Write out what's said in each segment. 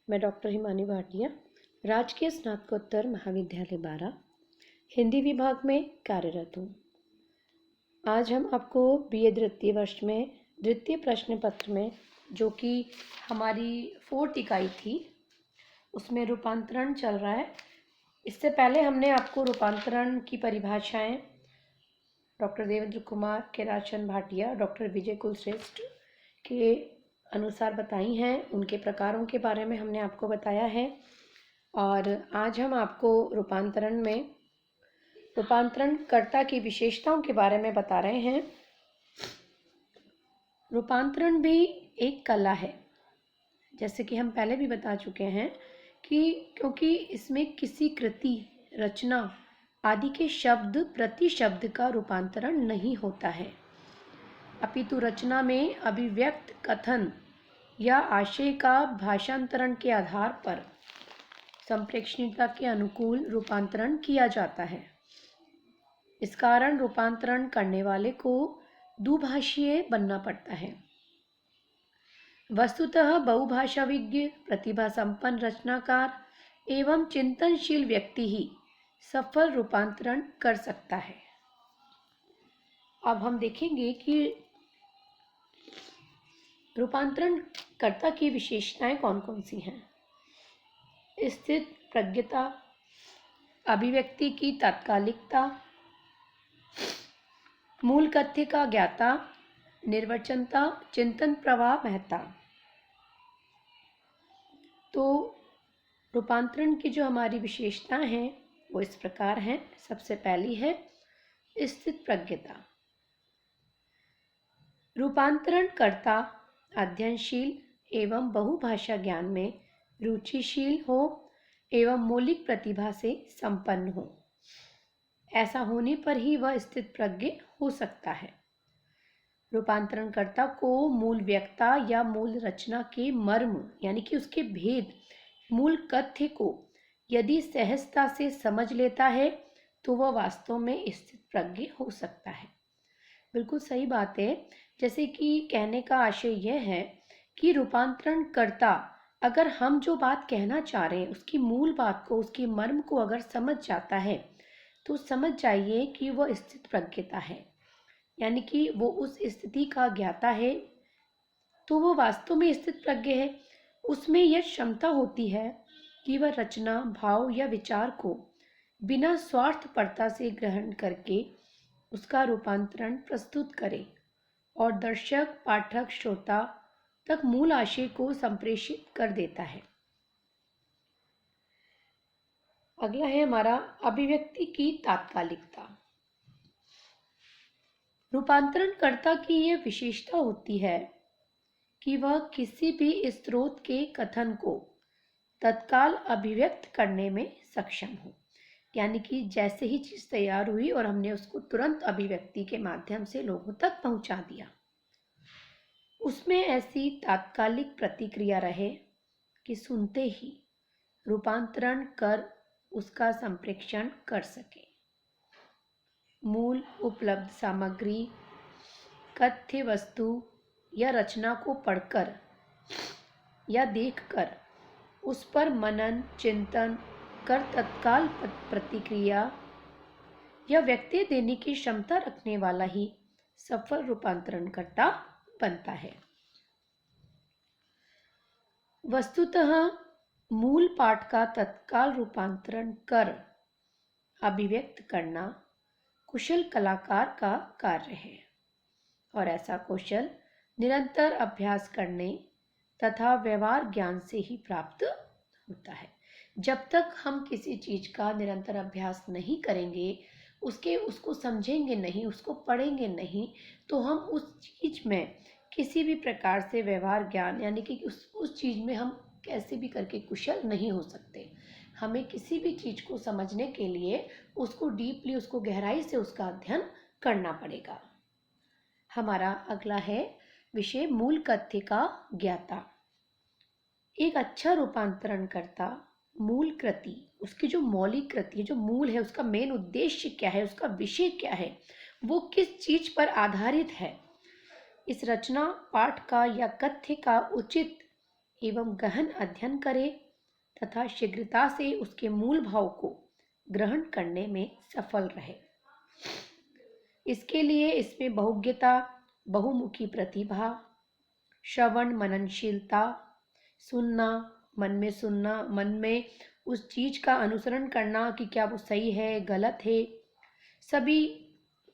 मैं डॉक्टर हिमानी भाटिया, राजकीय स्नातकोत्तर महाविद्यालय बारा, हिंदी विभाग में कार्यरत हूँ। आज हम आपको बीए द्वितीय वर्ष में द्वितीय प्रश्न पत्र में, जो कि हमारी 4th इकाई थी, उसमें रूपांतरण चल रहा है। इससे पहले हमने आपको रूपांतरण की परिभाषाएं डॉक्टर देवेंद्र कुमार, केराचंद भाटिया, डॉक्टर विजय कुलश्रेष्ठ के अनुसार बताई हैं। उनके प्रकारों के बारे में हमने आपको बताया है। और आज हम आपको रूपांतरणकर्ता की विशेषताओं के बारे में बता रहे हैं। रूपांतरण भी एक कला है, जैसे कि हम पहले भी बता चुके हैं कि क्योंकि इसमें किसी कृति, रचना आदि के शब्द प्रति शब्द का रूपांतरण नहीं होता है, अपितु रचना में अभिव्यक्त कथन या आशय का भाषांतरण के आधार पर संप्रेषणीयता के अनुकूल रूपांतरण किया जाता है। इस कारण रूपांतरण करने वाले को दुभाषीय बनना पड़ता है। वस्तुतः बहुभाषाविज्ञ, प्रतिभा संपन्न रचनाकार एवं चिंतनशील व्यक्ति ही सफल रूपांतरण कर सकता है। अब हम देखेंगे कि रूपांतरणकर्ता की विशेषताएं कौन कौन सी हैं। स्थित प्रज्ञता, अभिव्यक्ति की तात्कालिकता, मूल कथ्य का ज्ञाता, निर्वचनता, चिंतन प्रवाह महत्ता। तो रूपांतरण की जो हमारी विशेषताएं हैं वो इस प्रकार हैं। सबसे पहली है स्थित प्रज्ञता। रूपांतरणकर्ता अध्ययनशील एवं बहुभाषा ज्ञान में रुचिशील हो एवं मौलिक प्रतिभा से संपन्न हो। ऐसा होने पर ही वह स्थित प्रज्ञ हो सकता है। रूपांतरणकर्ता को मूल व्यक्ता या मूल रचना के मर्म यानी कि उसके भेद, मूल कथ्य को यदि सहजता से समझ लेता है तो वह वास्तव में स्थित प्रज्ञ हो सकता है। बिल्कुल सही बात है। जैसे कि कहने का आशय यह है कि रूपांतरणकर्ता अगर हम जो बात कहना चाह रहे हैं उसकी मूल बात को, उसके मर्म को अगर समझ जाता है तो समझ जाइए कि वह स्थित प्रज्ञता है, यानी कि वो उस स्थिति का ज्ञाता है, तो वो वास्तव में स्थित प्रज्ञ है। उसमें यह क्षमता होती है कि वह रचना, भाव या विचार को बिना स्वार्थपरता से ग्रहण करके उसका रूपांतरण प्रस्तुत करे और दर्शक, पाठक, श्रोता तक मूल आशय को संप्रेषित कर देता है। अगला है हमारा अभिव्यक्ति की तात्कालिकता। रूपांतरणकर्ता की यह विशेषता होती है कि वह किसी भी स्रोत के कथन को तत्काल अभिव्यक्त करने में सक्षम हो, यानी कि जैसे ही चीज तैयार हुई और हमने उसको तुरंत अभिव्यक्ति के माध्यम से लोगों तक पहुंचा दिया, उसमें ऐसी तात्कालिक प्रतिक्रिया रहे कि सुनते ही रूपांतरण कर उसका संप्रेषण कर सके। मूल उपलब्ध सामग्री, कथ्य वस्तु या रचना को पढ़कर या देखकर उस पर मनन, चिंतन कर तत्काल प्रतिक्रिया या व्यक्ति देने की क्षमता रखने वाला ही सफल रूपांतरणकर्ता बनता है। वस्तुतः मूल पाठ का तत्काल रूपांतरण कर अभिव्यक्त करना कुशल कलाकार का कार्य है और ऐसा कौशल निरंतर अभ्यास करने तथा व्यवहार ज्ञान से ही प्राप्त होता है। जब तक हम किसी चीज का निरंतर अभ्यास नहीं करेंगे, उसको समझेंगे नहीं, उसको पढ़ेंगे नहीं, तो हम उस चीज में किसी भी प्रकार से व्यवहार ज्ञान यानी कि उस चीज में हम कैसे भी करके कुशल नहीं हो सकते। हमें किसी भी चीज को समझने के लिए उसको डीपली, उसको गहराई से उसका अध्ययन करना पड़ेगा। हमारा अगला है विषय मूल कथ्य का ज्ञाता। एक अच्छा रूपांतरणकर्ता मूल कृति, उसकी जो मौलिक कृति है, जो मूल है, उसका मेन उद्देश्य क्या है, उसका विषय क्या है, वो किस चीज पर आधारित है, इस रचना, पाठ का या कथ्य का उचित एवं गहन अध्ययन करे तथा शीघ्रता से उसके मूल भाव को ग्रहण करने में सफल रहे। इसके लिए इसमें बहुज्ञता, बहुमुखी प्रतिभा, श्रवण मननशीलता, सुनना, मन में उस चीज का अनुसरण करना कि क्या वो सही है गलत है, सभी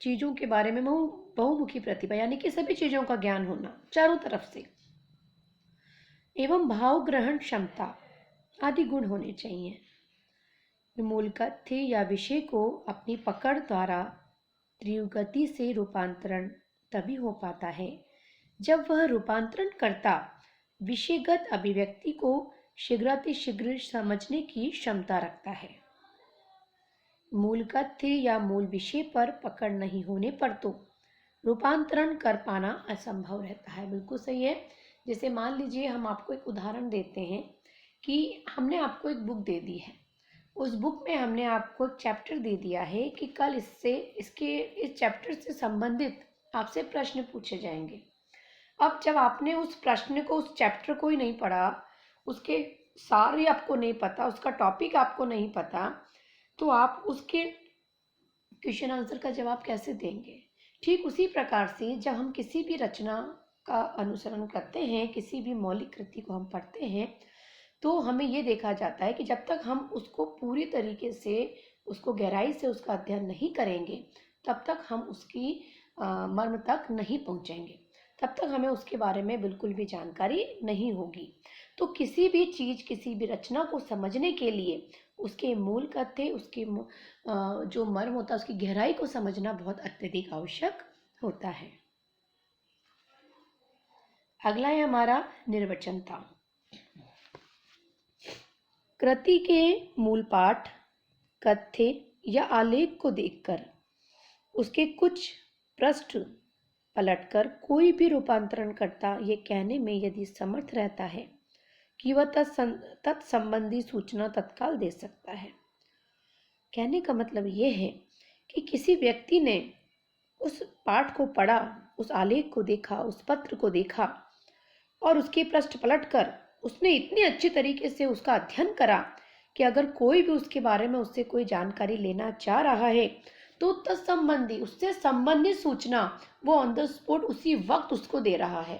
चीजों के बारे में बहुमुखी प्रतिभा यानी कि सभी चीजों का ज्ञान होना चारों तरफ से, एवं भाव ग्रहण क्षमता आदि गुण होने चाहिए। मूल कथ्य या विषय को अपनी पकड़ द्वारा तीव्र गति से रूपांतरण तभी हो पाता है जब वह रूपांतरण करता विषयगत अभिव्यक्ति को शीघ्र समझने की क्षमता रखता है। मूल कथ्य या मूल विषय पर पकड़ नहीं होने पर तो रूपांतरण कर पाना असंभव रहता है। बिल्कुल सही है। जैसे मान लीजिए हम आपको एक उदाहरण देते हैं कि हमने आपको एक बुक दे दी है, उस बुक में हमने आपको एक चैप्टर दे दिया है कि कल इस चैप्टर से संबंधित आपसे प्रश्न पूछे जाएंगे। अब जब आपने उस प्रश्न को, उस चैप्टर को ही नहीं पढ़ा, उसके सार ही आपको नहीं पता, उसका टॉपिक आपको नहीं पता, तो आप उसके क्वेश्चन आंसर का जवाब कैसे देंगे। ठीक उसी प्रकार से जब हम किसी भी रचना का अनुसरण करते हैं, किसी भी मौलिक कृति को हम पढ़ते हैं, तो हमें ये देखा जाता है कि जब तक हम उसको पूरी तरीके से, उसको गहराई से उसका अध्ययन नहीं करेंगे, तब तक हम उसकी मर्म तक नहीं पहुंचेंगे, तब तक हमें उसके बारे में बिल्कुल भी जानकारी नहीं होगी। तो किसी भी चीज़, किसी भी रचना को समझने के लिए उसके मूल कथ्य, उसके जो मर्म होता है, उसकी गहराई को समझना बहुत अत्यधिक आवश्यक होता है। अगला है हमारा निर्वचनता। कृति के मूल पाठ, कथ्य या आलेख को देखकर उसके कुछ पृष्ठ पलटकर कोई भी रूपांतरण करता ये कहने में यदि समर्थ रहता है कि वह तत्संबंधी सूचना तत्काल दे सकता है। कहने का मतलब ये है कि किसी व्यक्ति ने उस पाठ को पढ़ा, उस आलेख को देखा, उस पत्र को देखा और उसके पृष्ठ पलटकर उसने इतनी अच्छी तरीके से उसका अध्ययन करा कि अगर कोई भी उसके बारे में उससे कोई जानकारी लेना चाह रहा है तो तत्संबंधी, उससे संबंधित सूचना वो ऑन द स्पॉट उसी वक्त उसको दे रहा है,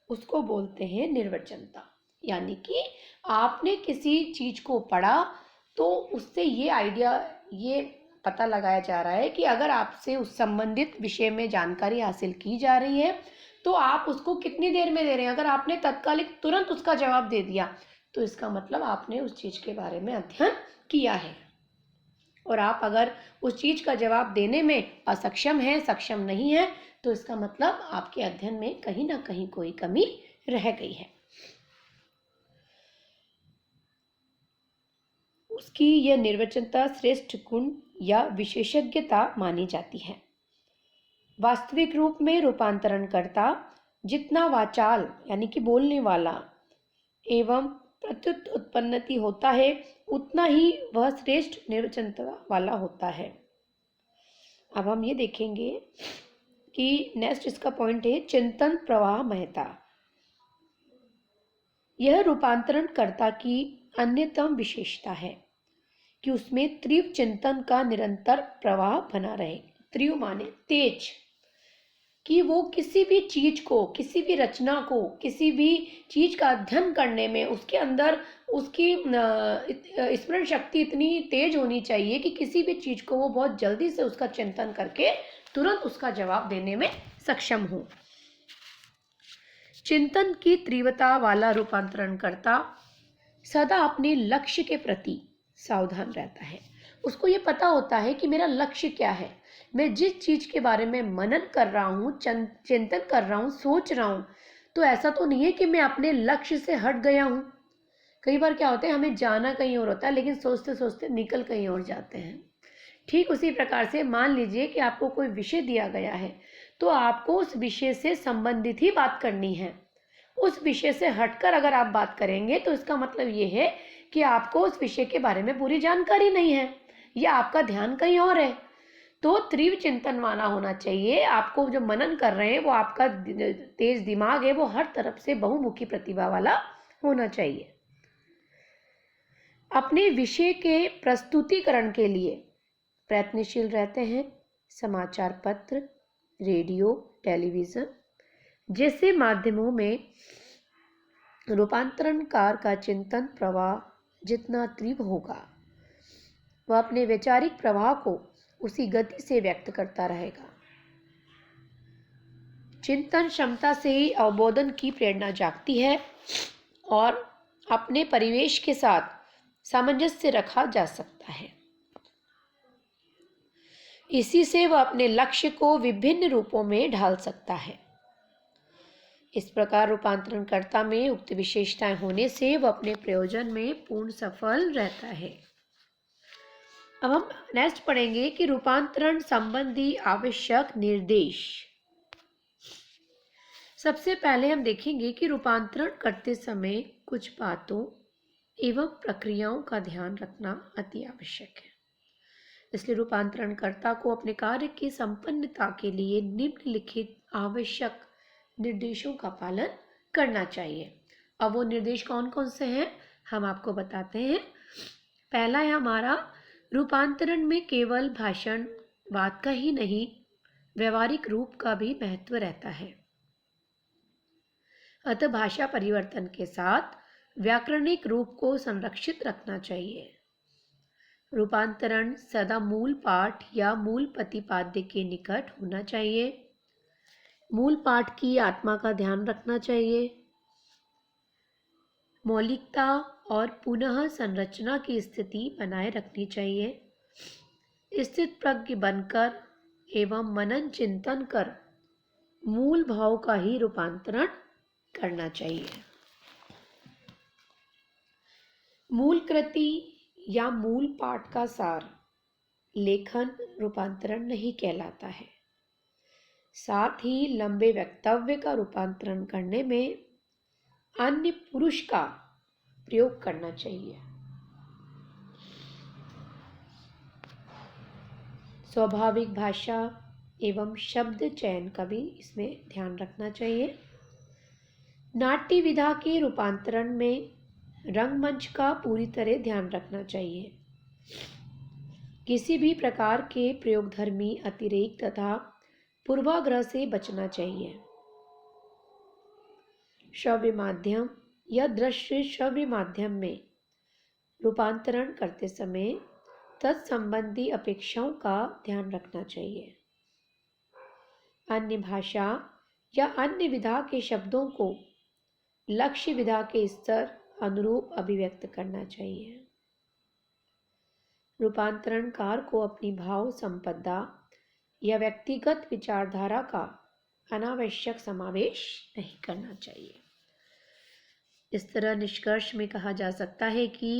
उसको बोलते हैं निर्वचनता। यानी कि आपने किसी चीज को पढ़ा तो उससे ये आइडिया, ये पता लगाया जा रहा है कि अगर आपसे उस संबंधित विषय में जानकारी हासिल की जा रही है तो आप उसको कितनी देर में दे रहे हैं। अगर आपने तत्कालिक तुरंत उसका जवाब दे दिया तो इसका मतलब आपने उस चीज के बारे में अध्ययन किया है, और आप अगर उस चीज का जवाब देने में असक्षम है, सक्षम नहीं है, तो इसका मतलब आपके अध्ययन में कहीं ना कहीं कोई कमी रह गई है। उसकी यह निर्वचनता श्रेष्ठ गुण या विशेषज्ञता मानी जाती है। वास्तविक रूप में रूपांतरणकर्ता जितना वाचाल यानी कि बोलने वाला एवं प्रत्युत उत्पन्नति होता है, उतना ही वह श्रेष्ठ निर्वचनता वाला होता है। अब हम ये देखेंगे कि नेक्स्ट इसका पॉइंट है चिंतन प्रवाह महता। यह रूपांतरणकर्ता की अन्यतम विशेषता है कि उसमें तीव्र चिंतन का निरंतर प्रवाह बना रहे। तीव्र माने तेज, कि वो किसी भी चीज को, किसी भी रचना को, किसी भी चीज का अध्ययन करने में उसके अंदर उसकी स्मरण शक्ति इतनी तेज होनी चाहिए कि किसी भी चीज को वो बहुत जल्दी से उसका चिंतन करके तुरंत उसका जवाब देने में सक्षम हो। चिंतन की तीव्रता वाला रूपांतरणकर्ता सदा अपने लक्ष्य के प्रति सावधान रहता है। उसको ये पता होता है कि मेरा लक्ष्य क्या है, मैं जिस चीज के बारे में मनन कर रहा हूँ, चिंतन कर रहा हूँ, सोच रहा हूँ, तो ऐसा तो नहीं है कि मैं अपने लक्ष्य से हट गया हूँ। कई बार क्या होता है, हमें जाना कहीं और होता है लेकिन सोचते सोचते निकल कहीं और जाते हैं। ठीक उसी प्रकार से मान लीजिए कि आपको कोई विषय दिया गया है, तो आपको उस विषय से संबंधित ही बात करनी है। उस विषय से हटकर अगर आप बात करेंगे तो इसका मतलब ये है कि आपको उस विषय के बारे में पूरी जानकारी नहीं है या आपका ध्यान कहीं और है। तो तीव्र चिंतन वाला होना चाहिए। आपको जो मनन कर रहे हैं वो आपका तेज दिमाग है, वो हर तरफ से बहुमुखी प्रतिभा वाला होना चाहिए। अपने विषय के प्रस्तुतिकरण के लिए प्रयत्नशील रहते हैं। समाचार पत्र, रेडियो, टेलीविज़न जैसे माध्यमों में रूपांतरणकार का चिंतन प्रवाह जितना तीव्र होगा, वह अपने वैचारिक प्रवाह को उसी गति से व्यक्त करता रहेगा। चिंतन क्षमता से ही अवबोधन की प्रेरणा जागती है और अपने परिवेश के साथ सामंजस्य रखा जा सकता है। इसी से वह अपने लक्ष्य को विभिन्न रूपों में ढाल सकता है। इस प्रकार रूपांतरणकर्ता में उक्त विशेषताएं होने से वह अपने प्रयोजन में पूर्ण सफल रहता है। अब हम नेक्स्ट पढ़ेंगे कि रूपांतरण संबंधी आवश्यक निर्देश। सबसे पहले हम देखेंगे कि रूपांतरण करते समय कुछ बातों एवं प्रक्रियाओं का ध्यान रखना अति आवश्यक है। इसलिए रूपांतरणकर्ता को अपने कार्य की संपन्नता के लिए निम्नलिखित आवश्यक निर्देशों का पालन करना चाहिए। अब वो निर्देश कौन कौन से हैं हम आपको बताते हैं। पहला है हमारा, रूपांतरण में केवल भाषण वाद का ही नहीं, व्यवहारिक रूप का भी महत्व रहता है। अतः भाषा परिवर्तन के साथ व्याकरणिक रूप को संरक्षित रखना चाहिए। रूपांतरण सदा मूल पाठ या मूल प्रतिपाद्य के निकट होना चाहिए। मूल पाठ की आत्मा का ध्यान रखना चाहिए। मौलिकता और पुनः संरचना की स्थिति बनाए रखनी चाहिए। स्थित प्रज्ञ बनकर एवं मनन चिंतन कर मूल भाव का ही रूपांतरण करना चाहिए। मूल कृति या मूल पाठ का सार लेखन रूपांतरण नहीं कहलाता है। साथ ही लंबे वक्तव्य का रूपांतरण करने में अन्य पुरुष का प्रयोग करना चाहिए। स्वाभाविक भाषा एवं शब्द चयन का भी इसमें ध्यान रखना चाहिए। नाट्य विधा के रूपांतरण में रंगमंच का पूरी तरह ध्यान रखना चाहिए। किसी भी प्रकार के प्रयोगधर्मी अतिरेक तथा पूर्वाग्रह से बचना चाहिए। श्रव्य माध्यम या दृश्य श्रव्य माध्यम में रूपांतरण करते समय तत्संबंधी अपेक्षाओं का ध्यान रखना चाहिए। अन्य भाषा या अन्य विधा के शब्दों को लक्ष्य विधा के स्तर अनुरूप अभिव्यक्त करना चाहिए। रूपांतरणकार को अपनी भाव संपदा या व्यक्तिगत विचारधारा का अनावश्यक समावेश नहीं करना चाहिए। इस तरह निष्कर्ष में कहा जा सकता है कि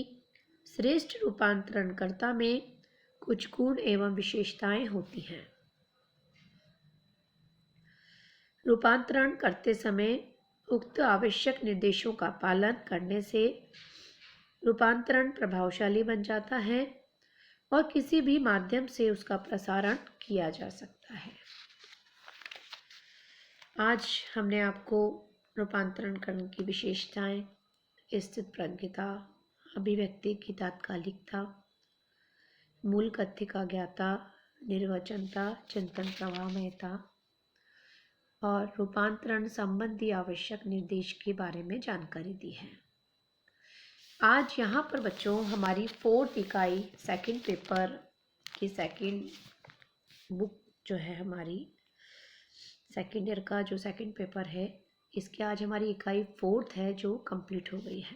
श्रेष्ठ रूपांतरणकर्ता में कुछ गुण एवं विशेषताएं होती हैं। रूपांतरण करते समय उक्त आवश्यक निर्देशों का पालन करने से रूपांतरण प्रभावशाली बन जाता है और किसी भी माध्यम से उसका प्रसारण किया जा सकता है। आज हमने आपको रूपांतरणकरण की विशेषताएं, स्थित प्रज्ञता, अभिव्यक्ति की तात्कालिकता, मूल कथ्य का ज्ञाता, निर्वचनता, चिंतन प्रवाहमयता और रूपांतरण संबंधी आवश्यक निर्देश के बारे में जानकारी दी है। आज यहाँ पर बच्चों हमारी 4th इकाई सेकंड पेपर की सेकंड बुक जो है, हमारी सेकंड ईयर का जो सेकंड पेपर है, इसकी आज हमारी इकाई 4th है जो कंप्लीट हो गई है।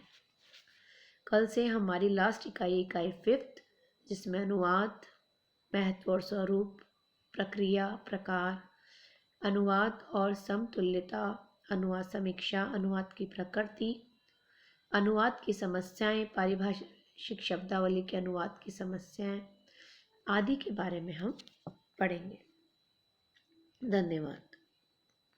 कल से हमारी लास्ट इकाई 5th, जिसमें अनुवाद, महत्व और स्वरूप, प्रक्रिया, प्रकार, अनुवाद और समतुल्यता, अनुवाद समीक्षा, अनुवाद की प्रकृति, अनुवाद की समस्याएं, पारिभाषिक शब्दावली के अनुवाद की समस्याएं आदि के बारे में हम पढ़ेंगे। धन्यवाद।